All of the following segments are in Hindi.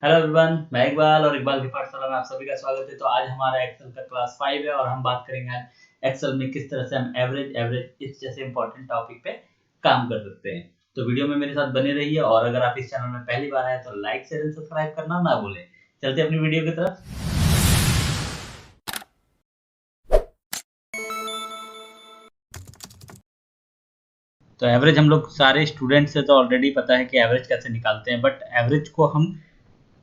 हेलो एवरीवन, मैं इकबाल और इकबाल की पाठशाला में आप सभी का स्वागत है। तो आज हमारा एक्सेल का क्लास 5 है और हम बात करेंगे आज एक्सेल में किस तरह से हम एवरेज इस जैसे इंपॉर्टेंट टॉपिक पे काम कर सकते हैं। तो वीडियो में मेरे साथ बने रहिए और अगर आप इस चैनल में पहली बार आए तो लाइक शेयर एंड सब्सक्राइब करना ना भूलें। चलते अपनी वीडियो की तरफ। तो एवरेज हम लोग सारे स्टूडेंट्स से तो ऑलरेडी पता है कि एवरेज कैसे निकालते हैं, बट एवरेज को हम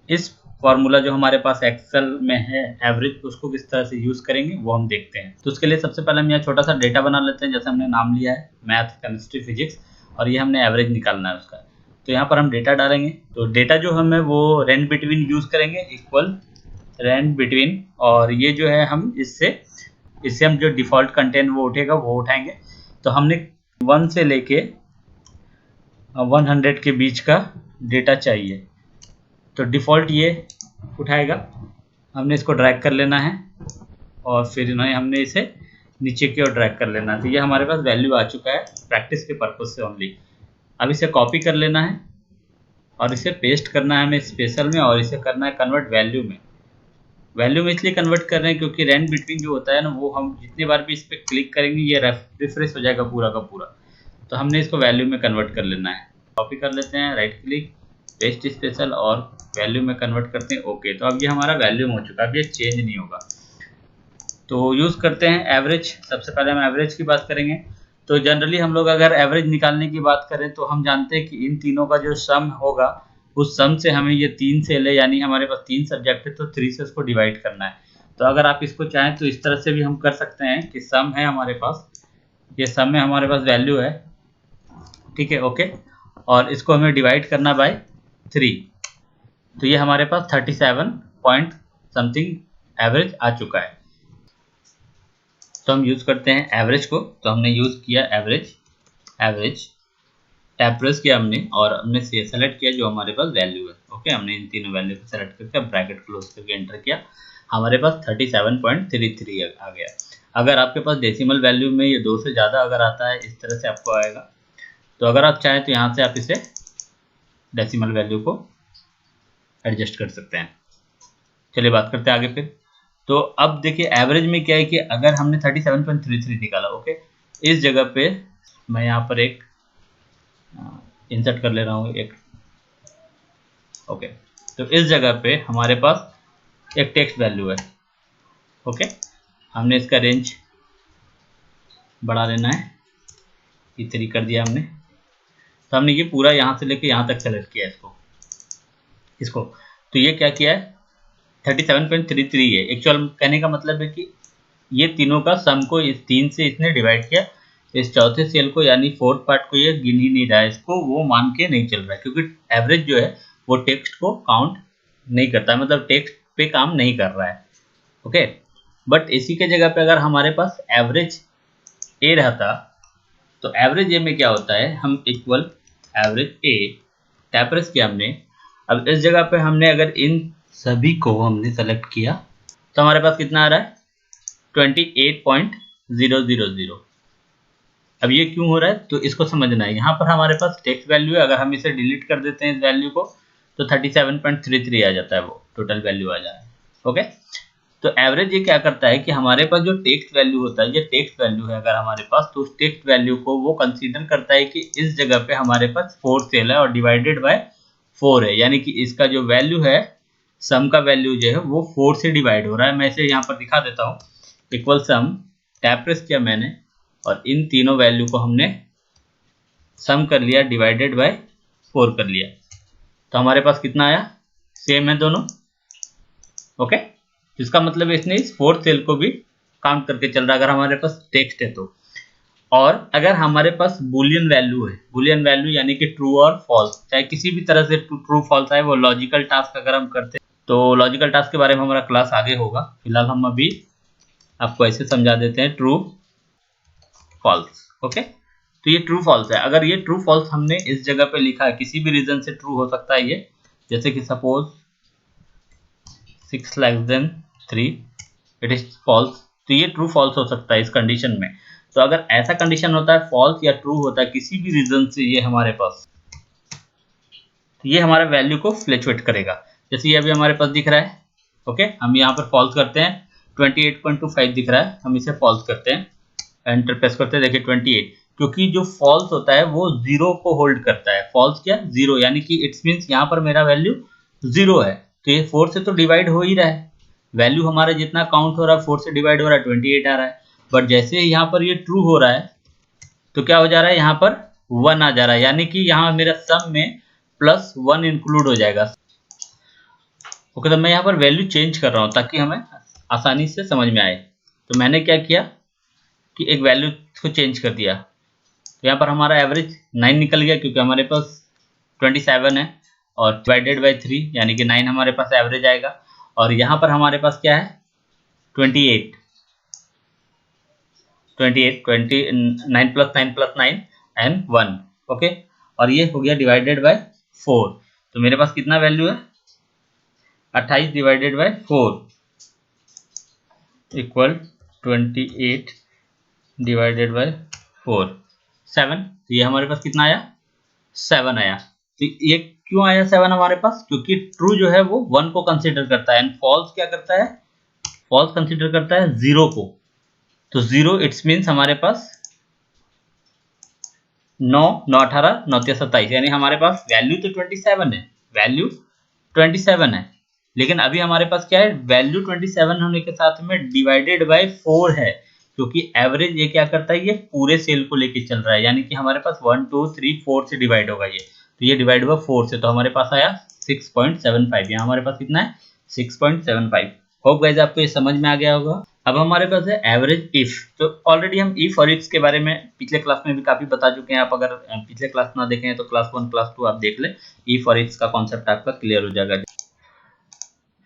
इस फॉर्मूला जो हमारे पास एक्सेल में है एवरेज, उसको किस तरह से यूज करेंगे वो हम देखते हैं। तो उसके लिए सबसे पहले हम यहाँ छोटा सा डेटा बना लेते हैं। जैसे हमने नाम लिया है मैथ केमिस्ट्री फिजिक्स और ये हमने एवरेज निकालना है उसका। तो यहाँ पर हम डेटा डालेंगे। तो डेटा जो हमें वो रेंज बिटवीन यूज करेंगे, इक्वल रेंज बिटवीन, और ये जो है हम इससे हम जो डिफॉल्ट कंटेंट वो उठेगा वो उठाएंगे। तो हमने 1 से लेके 100 के बीच का डेटा चाहिए, तो डिफ़ॉल्ट ये उठाएगा। हमने इसको ड्रैग कर लेना है और फिर हमने इसे नीचे की ओर ड्रैग कर लेना है। तो ये हमारे पास वैल्यू आ चुका है प्रैक्टिस के पर्पज से ओनली। अब इसे कॉपी कर लेना है और इसे पेस्ट करना है हमें स्पेशल में, और इसे करना है कन्वर्ट वैल्यू में। वैल्यू में इसलिए कन्वर्ट कर रहे हैं क्योंकि रेंज बिटवीन जो होता है ना, वो हम जितनी बार भी इस पर क्लिक करेंगे ये रिफ्रेश हो जाएगा पूरा का पूरा। तो हमने इसको वैल्यू में कन्वर्ट कर लेना है। कॉपी कर लेते हैं, राइट क्लिक, पेस्ट स्पेशल और वैल्यू में कन्वर्ट करते हैं। ओके, तो अब ये हमारा वैल्यू हो चुका है, अब ये चेंज नहीं होगा। तो यूज़ करते हैं एवरेज। सबसे पहले हम एवरेज की बात करेंगे। तो जनरली हम लोग अगर एवरेज निकालने की बात करें तो हम जानते हैं कि इन तीनों का जो सम होगा, उस सम से हमें ये 3 सेल है, यानी हमारे पास 3 सब्जेक्ट है, तो 3 से उसको डिवाइड करना है। तो अगर आप इसको चाहें तो इस तरह से भी हम कर सकते हैं कि सम है हमारे पास, ये सम में हमारे पास वैल्यू है, ठीक है, ओके, और इसको हमें डिवाइड करना बाय 3। तो ये हमारे पास 37 पॉइंट समथिंग एवरेज आ चुका है। तो हम यूज़ करते हैं एवरेज को। तो हमने यूज़ किया एवरेज टैब प्रेस किया हमने और हमने सेलेक्ट किया जो हमारे पास वैल्यू है। ओके, हमने इन तीनों वैल्यू को सेलेक्ट करके ब्रैकेट क्लोज करके एंटर किया, हमारे पास 37.33 आ गया। अगर आपके पास डेसिमल वैल्यू में ये 2 से ज़्यादा अगर आता है, इस तरह से आपको आएगा। तो अगर आप चाहें तो यहाँ से आप इसे डेसिमल वैल्यू को एडजस्ट कर सकते हैं। चलिए बात करते हैं आगे फिर। तो अब देखिए एवरेज में क्या है कि अगर हमने 37.33 निकाला, ओके, इस जगह पे मैं यहाँ पर एक इंसर्ट कर ले रहा हूँ एक, ओके। तो इस जगह पे हमारे पास एक टेक्स्ट वैल्यू है, ओके। हमने इसका रेंज बढ़ा लेना है, इतनी कर दिया हमने। तो हमने ये पूरा यहाँ से लेके यहाँ तक सेलेक्ट किया इसको। तो ये क्या किया है, 37.33 है। एक्चुअल कहने का मतलब है कि ये तीनों का सम को इस 3 से इसने डिवाइड किया। इस चौथे सेल को यानी फोर्थ पार्ट को ये गिन ही नहीं रहा है, इसको वो मान के नहीं चल रहा है, क्योंकि एवरेज जो है वो टेक्स्ट को काउंट नहीं करता है, मतलब टेक्स्ट पे काम नहीं कर रहा है, ओके। बट इसी के जगह पे अगर हमारे पास एवरेज ए रहता, तो एवरेज ए में क्या होता है, हम इक्वल एवरेज ए टैब प्रेस किया हमने। अब इस जगह पे हमने अगर इन सभी को हमने सेलेक्ट किया तो हमारे पास कितना आ रहा है, 28.000। अब ये क्यों हो रहा है, तो इसको समझना है। यहाँ पर हमारे पास टेक्स्ट वैल्यू है, अगर हम इसे डिलीट कर देते हैं इस वैल्यू को तो 37.33 आ जाता है, वो टोटल वैल्यू आ जाता है, ओके। तो एवरेज ये क्या करता है कि हमारे पास जो टेक्स्ट वैल्यू होता है, ये टेक्स्ट वैल्यू है अगर हमारे पास, तो उस टेक्स्ट वैल्यू को वो कंसीडर करता है कि इस जगह पे हमारे पास 4 सेल है और डिवाइडेड बाय 4 है, यानी कि इसका जो वैल्यू है, सम का वैल्यू जो है वो 4 से डिवाइड हो रहा है। मैं इसे यहाँ पर दिखा देता हूँ, इक्वल सम, टैब प्रेस किया मैंने और इन तीनों वैल्यू को हमने सम कर लिया, डिवाइडेड बाय 4 कर लिया। तो हमारे पास कितना आया, सेम है दोनों, ओके। इसका मतलब इसने इस 4th सेल को भी काउंट करके चल रहा है अगर हमारे पास टेक्स्ट है तो। और अगर हमारे पास बुलियन वैल्यू है, बुलियन वैल्यू यानी कि ट्रू और फॉल्स, चाहे किसी भी तरह से ट्रू फॉल्स आए, वो लॉजिकल टास्क अगर हम करते हैं तो लॉजिकल टास्क के बारे में हमारा क्लास आगे होगा। फिलहाल हम अभी आपको ऐसे समझा देते हैं, ट्रू फॉल्स, ओके। तो ये ट्रू फॉल्स है। अगर ये ट्रू फॉल्स हमने इस जगह पे लिखा है, किसी भी रीजन से ट्रू हो सकता है ये, जैसे कि suppose 6 less than 3 it is false, तो ये ट्रू फॉल्स हो सकता है इस कंडीशन में। तो अगर ऐसा कंडीशन होता है, फॉल्स या ट्रू होता है किसी भी रीजन से ये हमारे पास, तो ये हमारा वैल्यू को फ्लक्चुएट करेगा। जैसे ये अभी हमारे पास दिख रहा है, ओके, हम यहाँ पर फॉल्स करते हैं, 28.25 दिख रहा है, हम इसे फॉल्स करते हैं, एंटर प्रेस करते हैं, देखिए 28, क्योंकि जो फॉल्स होता है वो जीरो को होल्ड करता है। फॉल्स क्या, जीरो, यानी कि इट्स मीन्स यहाँ पर मेरा वैल्यू जीरो है, तो ये 4 से तो डिवाइड हो ही रहा है, वैल्यू हमारा जितना काउंट हो रहा है 4 से डिवाइड हो रहा है, 28 आ रहा है। बट जैसे यहाँ पर ये ट्रू हो रहा है तो क्या हो जा रहा है, यहाँ पर 1 आ जा रहा है, यानी कि यहाँ मेरा सम में +1 इंक्लूड हो जाएगा। ओके, तो मैं यहाँ पर वैल्यू चेंज कर रहा हूँ ताकि हमें आसानी से समझ में आए। तो मैंने क्या किया कि एक वैल्यू को चेंज कर दिया, तो यहाँ पर हमारा एवरेज 9 निकल गया, क्योंकि हमारे पास 27 है और डिवाइडेड बाई 3 यानी कि 9 हमारे पास एवरेज आएगा। और यहाँ पर हमारे पास क्या है, 28, 9 + 9 + 9 एंड 1, ओके, और ये हो गया डिवाइडेड बाय 4। तो मेरे पास कितना वैल्यू है, 28 divided by 4 equal 28 divided by 4, 7। तो ये हमारे पास कितना आया, 7 आया। तो ये क्यों आया 7 हमारे पास, क्योंकि ट्रू जो है वो 1 को कंसिडर करता है एंड फॉल्स क्या करता है, फॉल्स कंसिडर करता है 0 को। तो 0 इट्स मीन्स हमारे पास 9, 9 18 9 27, यानी हमारे पास वैल्यू तो 27 है, वैल्यू 27 है, लेकिन अभी हमारे पास क्या है, वैल्यू 27 होने के साथ में डिवाइडेड बाय 4 है, क्योंकि एवरेज ये क्या करता है, ये पूरे सेल को लेके चल रहा है, यानी कि हमारे पास 1 2 3 4 से डिवाइड होगा ये, तो ये डिवाइड हुआ 4 से, तो हमारे पास आया 6.75। यहाँ हमारे पास कितना है, 6.75। होप गाइस आपको ये समझ में आ गया होगा। अब हमारे पास है एवरेज इफ। तो ऑलरेडी हम इफ और इफ्स के बारे में पिछले क्लास में भी काफी बता चुके हैं, आप अगर पिछले क्लास ना देखे हैं तो क्लास 1 क्लास 2 आप देख ले, इफ और इफ्स का कॉन्सेप्ट आपका क्लियर हो जाएगा।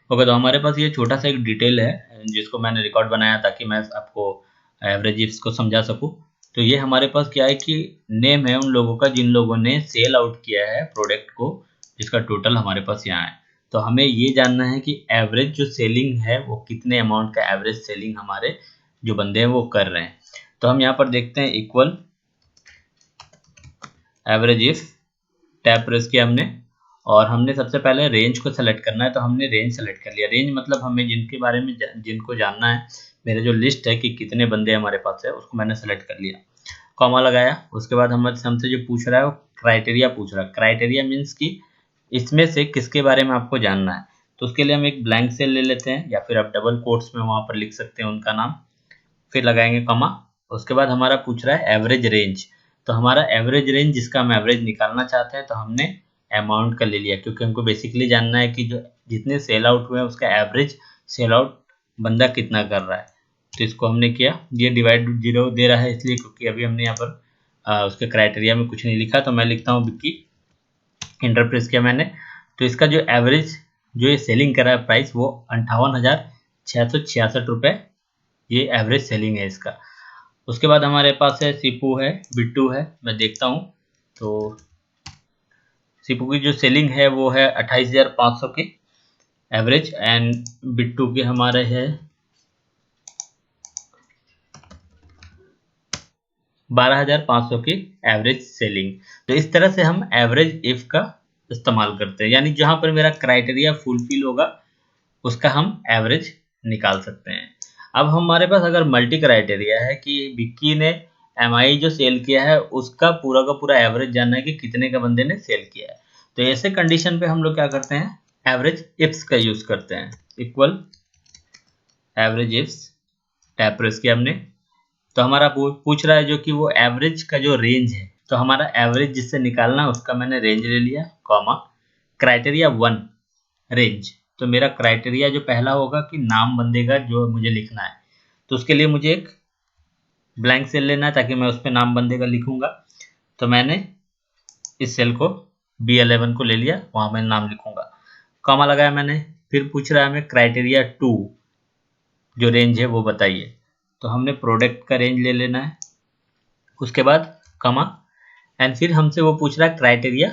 ओके, तो हमारे पास ये छोटा सा एक डिटेल है जिसको मैंने रिकॉर्ड बनाया ताकि मैं आपको एवरेज इफ्स को समझा सकूं। तो ये हमारे पास क्या है कि नेम है उन लोगों का जिन लोगों ने सेल आउट किया है प्रोडक्ट को, जिसका टोटल हमारे पास यहाँ है। तो हमें ये जानना है कि एवरेज जो सेलिंग है वो कितने अमाउंट का एवरेज सेलिंग हमारे जो बंदे हैं वो कर रहे हैं। तो हम यहाँ पर देखते हैं equal average if, tab press किया हमने और हमने सबसे पहले रेंज को सेलेक्ट करना है, तो हमने रेंज सेलेक्ट कर लिया। रेंज मतलब हमें जिनके बारे में जिनको जानना है, मेरे जो लिस्ट है कि कितने बंदे हमारे पास है उसको मैंने सेलेक्ट कर लिया, कॉमा लगाया। उसके बाद हमसे जो पूछ रहा है वो क्राइटेरिया पूछ रहा है। क्राइटेरिया मीन्स कि इसमें से किसके बारे में आपको जानना है। तो उसके लिए हम एक ब्लैंक सेल ले लेते हैं या फिर आप डबल कोट्स में वहाँ पर लिख सकते हैं उनका नाम, फिर लगाएंगे कॉमा। उसके बाद हमारा पूछ रहा है एवरेज रेंज, तो हमारा एवरेज रेंज जिसका हम एवरेज निकालना चाहते हैं, तो हमने अमाउंट का ले लिया, क्योंकि हमको बेसिकली जानना है कि जो जितने सेल आउट हुए हैं उसका एवरेज सेल आउट बंदा कितना कर रहा है। तो इसको हमने किया, ये डिवाइड 0 दे रहा है इसलिए क्योंकि अभी हमने यहाँ पर उसके क्राइटेरिया में कुछ नहीं लिखा, तो मैं लिखता हूँ विक्की, इंटर प्रेस किया मैंने। तो इसका जो एवरेज जो ये सेलिंग कर रहा है प्राइस वो 58,666 रुपये, ये एवरेज सेलिंग है इसका। उसके बाद हमारे पास है सीपू है, बिट्टू है, मैं देखता हूँ। तो सीपू की जो सेलिंग है वो है 28,500 की एवरेज एंड बिट्टू के हमारे है 12,500 की एवरेज सेलिंग। तो इस तरह से हम एवरेज इफ का इस्तेमाल करते हैं, यानी जहां पर मेरा क्राइटेरिया फुलफिल होगा उसका हम एवरेज निकाल सकते हैं। अब हमारे पास अगर मल्टी क्राइटेरिया है कि विक्की ने एमआई जो सेल किया है उसका का पूरा एवरेज जानना है कि कितने का बंदे ने सेल किया है, तो ऐसे कंडीशन पे हम लोग क्या करते हैं, एवरेज इफ्स का यूज करते हैं। Equal average ifs, tab press किया हमने, तो हमारा पूछ रहा है जो कि वो एवरेज का जो रेंज है, तो हमारा एवरेज जिससे निकालना है उसका मैंने रेंज ले लिया, कॉमा क्राइटेरिया 1 रेंज। तो मेरा क्राइटेरिया जो पहला होगा कि नाम बंदे का जो मुझे लिखना है, तो उसके लिए मुझे एक ब्लैंक सेल लेना है ताकि मैं उस पर नाम बंदे का लिखूंगा। तो मैंने इस सेल को B11 को ले लिया, वहां मैं नाम लिखूंगा, कॉमा लगाया मैंने। फिर पूछ रहा है हमें क्राइटेरिया 2 जो रेंज है वो बताइए, तो हमने प्रोडक्ट का रेंज ले लेना है, उसके बाद कॉमा एंड फिर हमसे वो पूछ रहा है क्राइटेरिया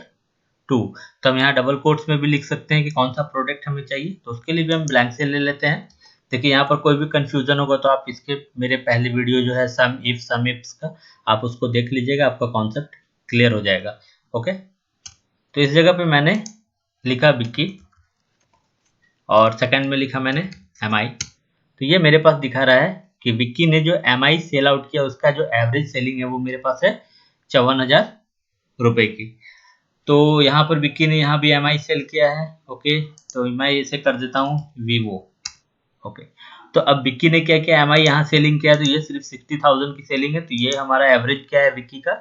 2, तो हम यहाँ डबल कोट्स में भी लिख सकते हैं कि कौन सा प्रोडक्ट हमें चाहिए, तो उसके लिए भी हम ब्लैंक से ले लेते हैं। देखिए यहाँ पर कोई भी कंफ्यूजन होगा तो आप इसके मेरे पहले वीडियो जो है सम इफ्स का, आप उसको देख लीजिएगा, आपका कॉन्सेप्ट क्लियर हो जाएगा। ओके, तो इस जगह पे मैंने लिखा विक्की और सेकंड में लिखा मैंने MI। तो ये मेरे पास दिखा रहा है कि विक्की ने जो MI सेल आउट किया उसका जो एवरेज सेलिंग है वो मेरे पास है 54,000 रुपए की। तो यहाँ पर विक्की ने यहाँ भी MI सेल किया है। ओके, तो मैं इसे कर देता हूँ वीवो। ओके, तो अब विक्की ने क्या किया, MI यहाँ सेलिंग किया, तो ये सिर्फ 60,000 की सेलिंग है। तो ये हमारा एवरेज क्या है विक्की का,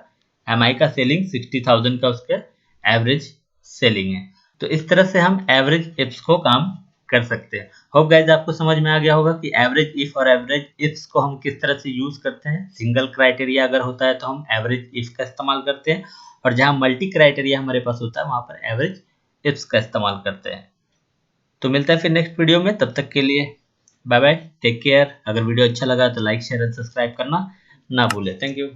MI का सेलिंग 60,000 का उसका एवरेज सेलिंग है। तो इस तरह से हम एवरेज इफ्स को काम कर सकते हैं। होप गाइज आपको समझ में आ गया होगा कि एवरेज इफ और एवरेज इफ्स को हम किस तरह से यूज करते हैं। सिंगल क्राइटेरिया अगर होता है तो हम एवरेज इफ का इस्तेमाल करते हैं, और जहां मल्टी क्राइटेरिया हमारे पास होता है वहां पर एवरेज इफ्स का इस्तेमाल करते हैं। तो मिलता है फिर नेक्स्ट वीडियो में, तब तक के लिए बाय बाय, टेक केयर। अगर वीडियो अच्छा लगा तो लाइक शेयर एंड सब्सक्राइब करना ना भूलें। Thank you.